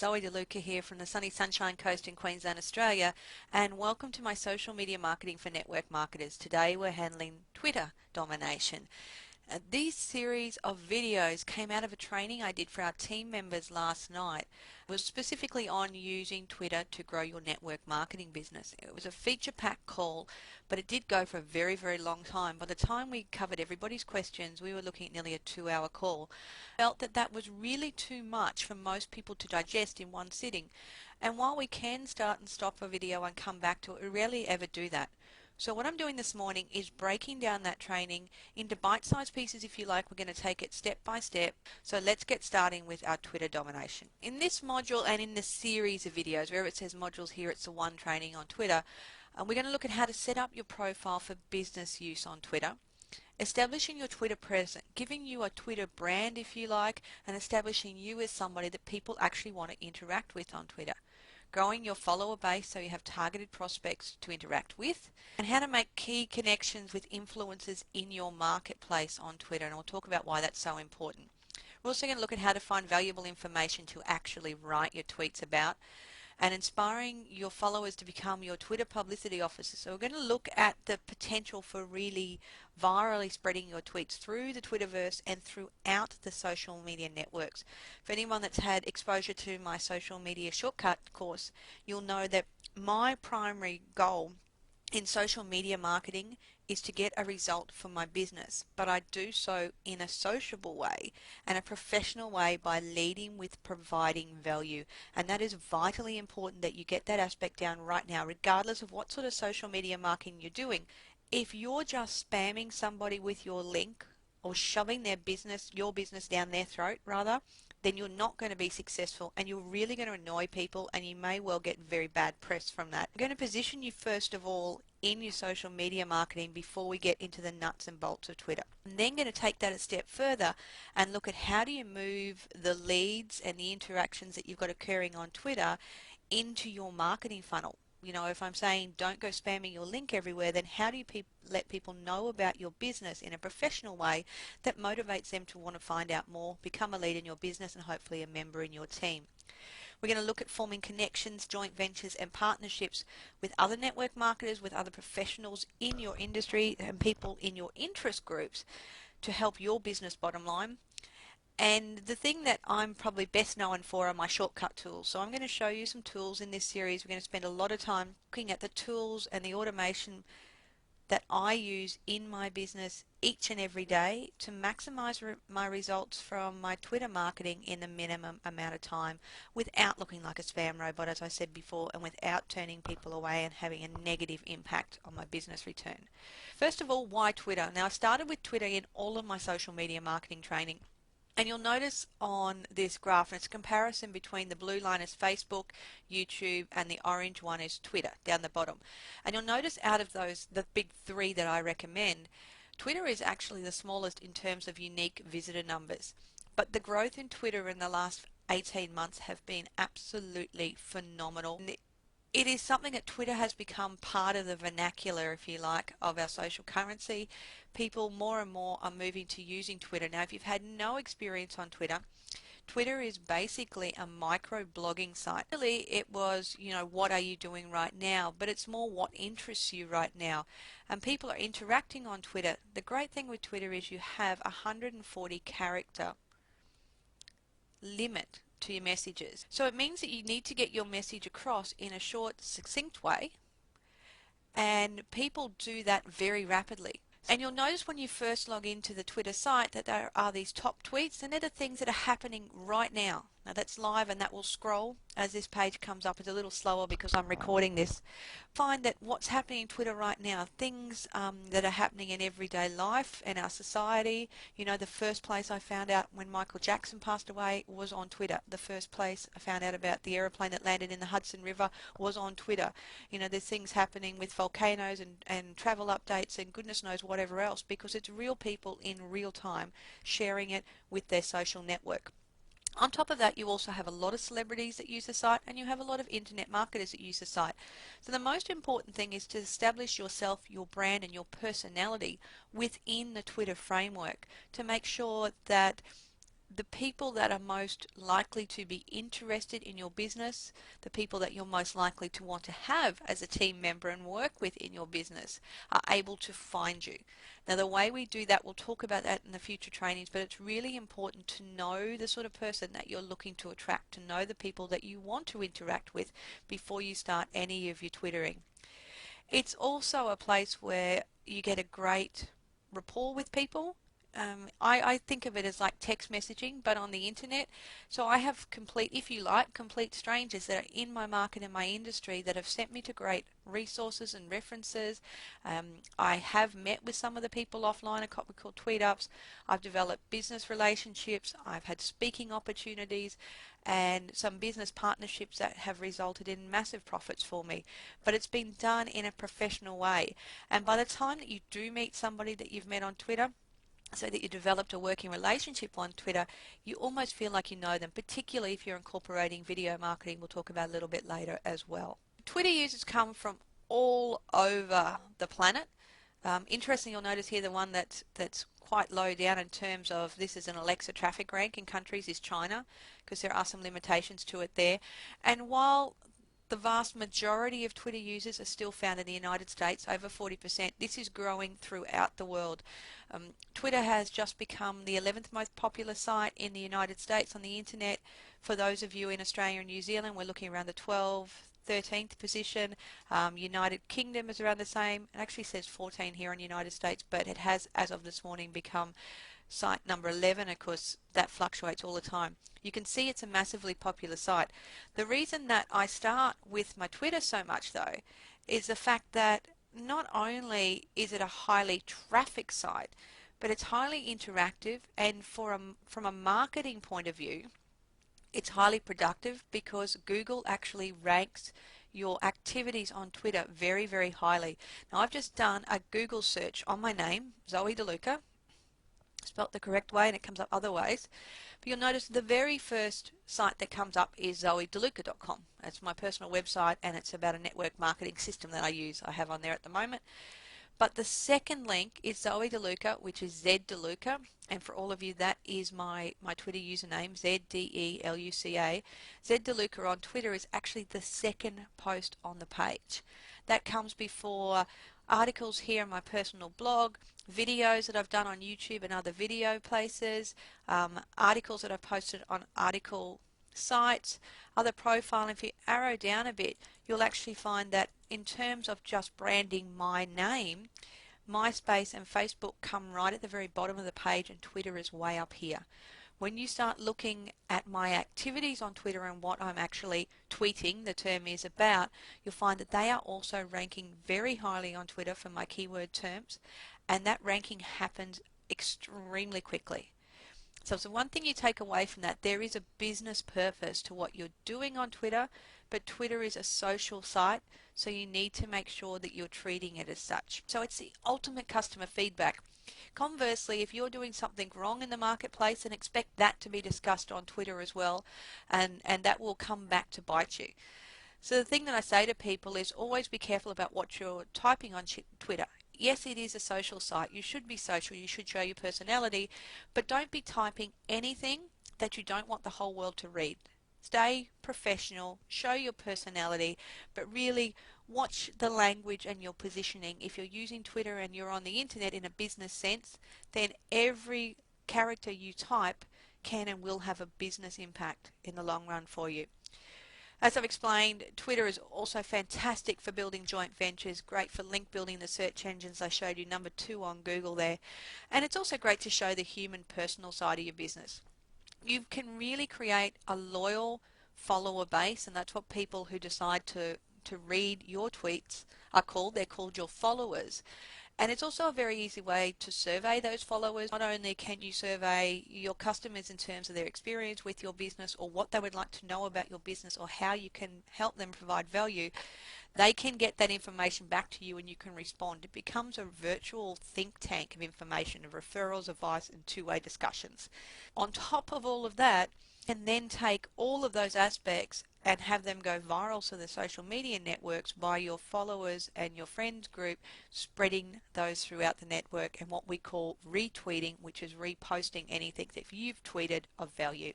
Zoe DeLuca here from the sunny Sunshine Coast in Queensland, Australia, and welcome to my social media marketing for network marketers. Today we're handling Twitter domination. These series of videos came out of a training I did for our team members last night. It was specifically on using Twitter to grow your network marketing business. It was a feature-packed call, but it did go for a very, very long time. By the time we covered everybody's questions, we were looking at nearly a 2-hour call. I felt that that was really too much for most people to digest in one sitting. And while we can start and stop a video and come back to it, we rarely ever do that. So what I'm doing this morning is breaking down that training into bite-sized pieces, if you like. We're going to take it step by step. So let's get starting with our Twitter domination. In this module and in this series of videos, wherever it says modules here, it's the one training on Twitter. We're going to look at how to set up your profile for business use on Twitter, establishing your Twitter presence, giving you a Twitter brand, if you like, and establishing you as somebody that people actually want to interact with on Twitter. Growing your follower base so you have targeted prospects to interact with, and how to make key connections with influencers in your marketplace on Twitter, and we'll talk about why that's so important. We're also going to look at how to find valuable information to actually write your tweets about, and inspiring your followers to become your Twitter publicity officers. So we're going to look at the potential for really virally spreading your tweets through the Twitterverse and throughout the social media networks. For anyone that's had exposure to my social media shortcut course, you'll know that my primary goal in social media marketing is to get a result for my business, but I do so in a sociable way and a professional way by leading with providing value. And that is vitally important that you get that aspect down right now, regardless of what sort of social media marketing you're doing. If you're just spamming somebody with your link or shoving their business, your business down their throat rather, then you're not going to be successful and you're really going to annoy people, and you may well get very bad press from that. I'm going to position you first of all in your social media marketing before we get into the nuts and bolts of Twitter. I'm then going to take that a step further and look at how do you move the leads and the interactions that you've got occurring on Twitter into your marketing funnel. You know, if I'm saying don't go spamming your link everywhere, then how do you let people know about your business in a professional way that motivates them to want to find out more, become a lead in your business, and hopefully a member in your team? We're going to look at forming connections, joint ventures, and partnerships with other network marketers, with other professionals in your industry, and people in your interest groups to help your business bottom line. And the thing that I'm probably best known for are my shortcut tools. So I'm going to show you some tools in this series. We're going to spend a lot of time looking at the tools and the automation that I use in my business each and every day to maximize my results from my Twitter marketing in the minimum amount of time without looking like a spam robot, as I said before, and without turning people away and having a negative impact on my business return. First of all, why Twitter? Now, I started with Twitter in all of my social media marketing training. And you'll notice on this graph, and it's a comparison between the blue line is Facebook, YouTube, and the orange one is Twitter down the bottom. And you'll notice out of those, the big three that I recommend, Twitter is actually the smallest in terms of unique visitor numbers. But the growth in Twitter in the last 18 months have been absolutely phenomenal. It is something that Twitter has become part of the vernacular, if you like, of our social currency. People more and more are moving to using Twitter. Now, if you've had no experience on Twitter, Twitter is basically a micro blogging site. Really, it was, you know, what are you doing right now? But it's more what interests you right now. And people are interacting on Twitter. The great thing with Twitter is you have a 140 character limit to your messages. So it means that you need to get your message across in a short, succinct way, and people do that very rapidly. And you'll notice when you first log into the Twitter site that there are these top tweets, and they're the things that are happening right now. Now that's live, and that will scroll as this page comes up. It's a little slower because I'm recording this. Find that what's happening in Twitter right now, things that are happening in everyday life and our society. You know, the first place I found out when Michael Jackson passed away was on Twitter. The first place I found out about the aeroplane that landed in the Hudson River was on Twitter. You know, there's things happening with volcanoes and travel updates and goodness knows whatever else, because it's real people in real time sharing it with their social network. On top of that, you also have a lot of celebrities that use the site, and you have a lot of internet marketers that use the site. So the most important thing is to establish yourself, your brand, and your personality within the Twitter framework to make sure that the people that are most likely to be interested in your business, the people that you're most likely to want to have as a team member and work with in your business, are able to find you. Now, the way we do that, we'll talk about that in the future trainings, but it's really important to know the sort of person that you're looking to attract, to know the people that you want to interact with before you start any of your Twittering. It's also a place where you get a great rapport with people. I think of it as like text messaging, but on the internet. So I have complete, if you like, complete strangers that are in my market and my industry that have sent me to great resources and references. I have met with some of the people offline, at what we call tweet ups. I've developed business relationships. I've had speaking opportunities and some business partnerships that have resulted in massive profits for me. But it's been done in a professional way. And by the time that you do meet somebody that you've met on Twitter, so that you developed a working relationship on Twitter, you almost feel like you know them, particularly if you're incorporating video marketing. We'll talk about a little bit later as well. Twitter users come from all over the planet. Interesting, you'll notice here the one that's quite low down in terms of this is an Alexa traffic rank in countries is China, because there are some limitations to it there. And while the vast majority of Twitter users are still found in the United States, over 40%. This is growing throughout the world. Twitter has just become the 11th most popular site in the United States on the internet. For those of you in Australia and New Zealand, we're looking around the 13th position. United Kingdom is around the same. It actually says 14 here in the United States, but it has, as of this morning, become site number 11. Of course, that fluctuates all the time. You can see it's a massively popular site. The reason that I start with my Twitter so much, though, is the fact that not only is it a highly trafficked site, but it's highly interactive, and from a marketing point of view, it's highly productive because Google actually ranks your activities on Twitter very, very highly. Now, I've just done a Google search on my name, Zoe DeLuca, spelt the correct way, and it comes up other ways. But you'll notice the very first site that comes up is zoedeluca.com. That's my personal website, and it's about a network marketing system that I have on there at the moment. But the second link is Zoe DeLuca, which is Z DeLuca, and for all of you, that is my Twitter username, ZDELUCA. Z DeLuca on Twitter is actually the second post on the page. That comes before articles here in my personal blog, videos that I've done on YouTube and other video places, articles that I've posted on article sites, other profiling. If you arrow down a bit, you'll actually find that in terms of just branding my name, MySpace and Facebook come right at the very bottom of the page, and Twitter is way up here. When you start looking at my activities on Twitter and what I'm actually tweeting, the term is about, you'll find that they are also ranking very highly on Twitter for my keyword terms, and that ranking happens extremely quickly. So it's the one thing you take away from that. There is a business purpose to what you're doing on Twitter, but Twitter is a social site, so you need to make sure that you're treating it as such. So it's the ultimate customer feedback. Conversely, if you're doing something wrong in the marketplace, then expect that to be discussed on Twitter as well, and that will come back to bite you. So the thing that I say to people is always be careful about what you're typing on Twitter. Yes, it is a social site. You should be social. You should show your personality, but don't be typing anything that you don't want the whole world to read. Stay professional, show your personality, but really watch the language and your positioning. If you're using Twitter and you're on the internet in a business sense, then every character you type can and will have a business impact in the long run for you. As I've explained, Twitter is also fantastic for building joint ventures, great for link building the search engines. I showed you number 2 on Google there. And it's also great to show the human personal side of your business. You can really create a loyal follower base, and that's what people who decide to read your tweets are called. They're called your followers. And it's also a very easy way to survey those followers. Not only can you survey your customers in terms of their experience with your business or what they would like to know about your business or how you can help them provide value, they can get that information back to you and you can respond. It becomes a virtual think tank of information, of referrals, advice, and two-way discussions. On top of all of that, and then take all of those aspects and have them go viral to the social media networks by your followers and your friends group spreading those throughout the network, and what we call retweeting, which is reposting anything that you've tweeted of value.